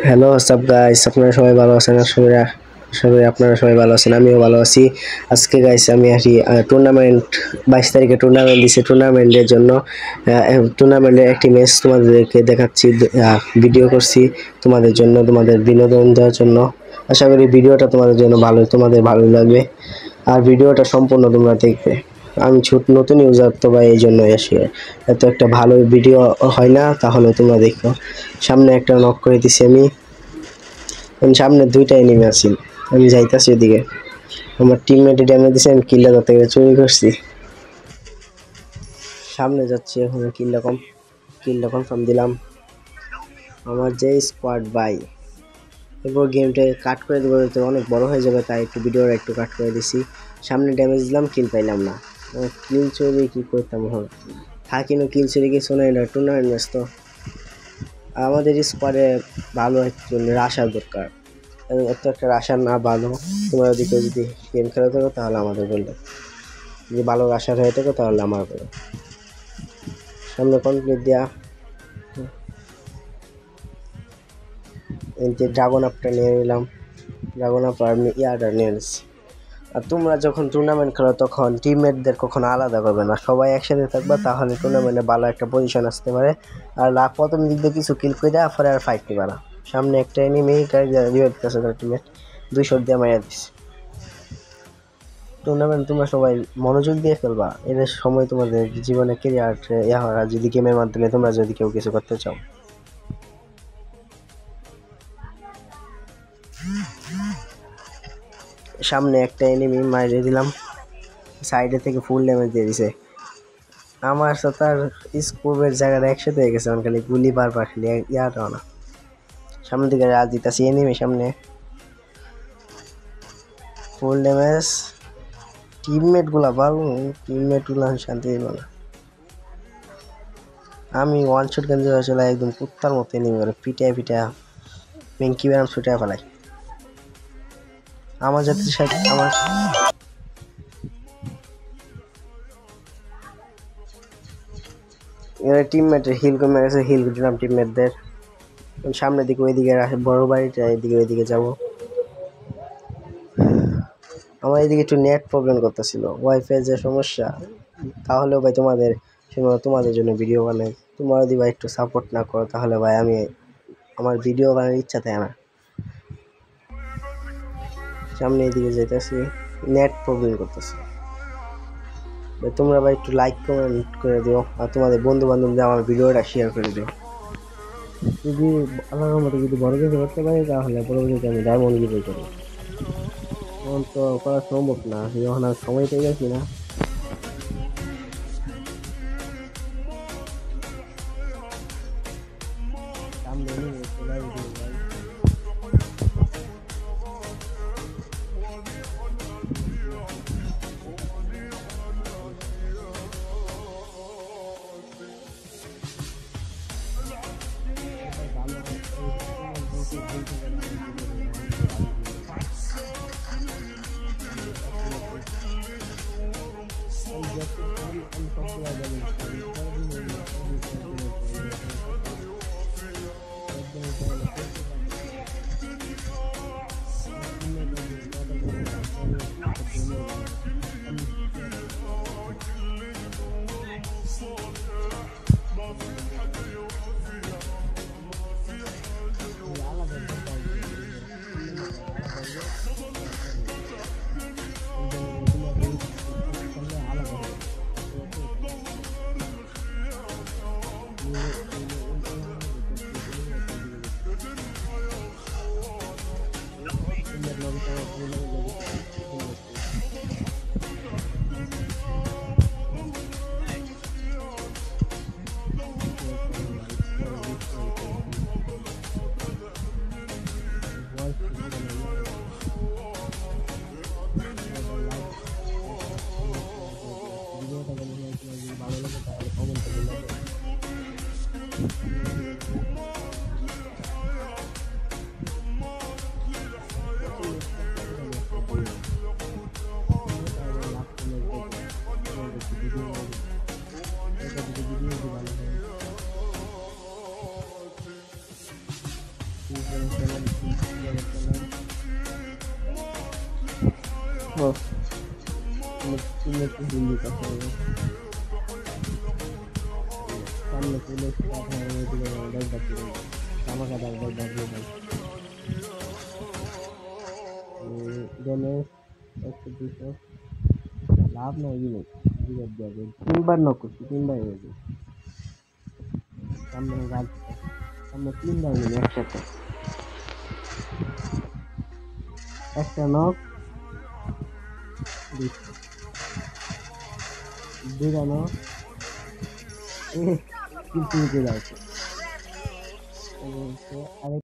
Hello WhatsApp guys, আপনারা সবাই ভালো আছেন? আশা করি আপনারা সবাই ভালো আছেন, আমিও ভালো আছি। আজকে গাইস আমি একটি টুর্নামেন্ট 22 তারিখে টুর্নামেন্ট দিছে। টুর্নামেন্টের জন্য টুর্নামেন্টের একটি ম্যাচ তোমাদেরকে দেখাচ্ছি, ভিডিও করছি তোমাদের জন্য, তোমাদের বিনোদন দেওয়ার জন্য। আশা করি ভিডিওটা তোমাদের ভালো লাগবে, আর ভিডিওটা সম্পূর্ণ তোমরা দেখবে। আমি নতুন ইউজার তো ভাই, এই জন্যই আসি। এত একটা ভালো ভিডিও হয় না, তাহলে তোমরা দেখো। সামনে একটা নক করে দিছি আমি। সামনে দুইটা এনিমি আছে, আমি যাইতাছি ওদিকে। আমার টিমমেটে ড্যামেজ দিছে, আমি কিলটা তাতে চুরি করছি। সামনে যাচ্ছি এখন, কিলটা কনফার্ম দিলাম। আমার যে স্কোয়াড ভাই, এরপর গেমটা কাট করে দেবো, তো অনেক বড় হয়ে যাবে, তাই একটু ভিডিওটা একটু কাট করে দিছি। সামনে ড্যামেজ দিলাম, কিল পাইলাম না। কিল চুরি কি করতাম এখন, থাকি না কিল চুরি কিছু না, এটা টুর্নামেন্ট ম্যাচ তো। আমাদের স্কোয়াডে ভালো একজন রাশার দরকার, এত একটা রাশার না ভালো। তোমরা যদি কেউ যদি গেম খেলে থাকো তাহলে আমাদের বলবে, যদি ভালো রাশার হয়ে থাকো তাহলে আমার বলো। সামনে কমপ্লিট দেওয়া, এই যে ড্রাগন আপটা নিয়ে নিলাম। ড্রাগন আপ আর ইয়ারটা নিয়ে নিচ্ছি। আর তোমরা যখন টুর্নামেন্ট খেলো তখন টিমমেটদের কখনো আলাদা করবে না, সবাই একসাথে থাকবে, তাহলে টুর্নামেন্টে ভালো একটা পজিশন আসতে পারে। আর প্রথম দিক দিয়ে কিছু কিল করে দেওয়া পরে আর ফাইট নিবে না। সামনে একটা এনিমি রিভাইভ করছে তার টিমমেট, 2 শট দিয়ে মারিয়া দিচ্ছে। টুর্নামেন্ট তোমরা সবাই মনোযোগ দিয়ে খেলবা, এর সময় তোমাদের জীবনে কেরিয়ার হয়, যদি গেমের মাধ্যমে তোমরা যদি কেউ কিছু করতে চাও। সামনে একটা এনিমি মারিয়ে দিলাম, সাইডে থেকে ফুল ড্যামেজ দিয়ে দিছে। আমার সাথে আর স্কোপের জায়গাটা একসাথে হয়ে গেছে, খালি গুলি বারবার খালি ইয়াটাও না। সামনের দিকে রাজ দিতেছি, এনিমি সামনে ফুল ড্যামেজ। টিমমেট গুলা ভালো, টিমমেট গুলা শান্তি দিল না। আমি ওয়ান শট গেঞ্জে চলে একদম কুত্তার মতো এনিমি করে পিটায় মেঙ্কি ব্যারাম ছুটায় ফেলাই। আমার জাতির সাথে আমার টিমমেটের হিল কমে গেছে, হিল দিলাম টিমমেটদের। সামনের দিকে ওইদিকে বড় বাড়িটা, ওইদিকে যাবো। আমার এইদিকে একটু নেট প্রবলেম করতেছিল, ওয়াইফাই যে সমস্যা। তাহলেও ভাই তোমাদের জন্য ভিডিও বানাই, তোমরা যদি ভাই একটু সাপোর্ট না করো তাহলে ভাই আমার ভিডিও বানানোর ইচ্ছা থাকে না। সামনে এদিকে যেতেছি, নেট প্রবলেম করতেছে। তোমরা ভাই একটু লাইক কমেন্ট করে দিও, আর তোমাদের বন্ধু বান্ধবদের আমার ভিডিওটা শেয়ার করে দিও। যদি আল্লাহর মতো যদি বড় কিছু করতে পারি তাহলে পরবর্তীতে আমি ডায়মন্ড গিভওয়ে করবো। এখন তো করা সম্ভব না, যখন আর সময় পেয়ে গেছি না। সামনে ও তুমি একটু হিন্দি কথা বলো সামনে চলে কথা জামা কাপড় গণেশ 100 200 লাভ নাই দিলে তিনবার নক করছি তিনবার হয়েছে সামনে গাছ সামনে তিনবার মিলে একসাথে একটা নক দুইটা নক কিন্তু যাচ্ছে আরেক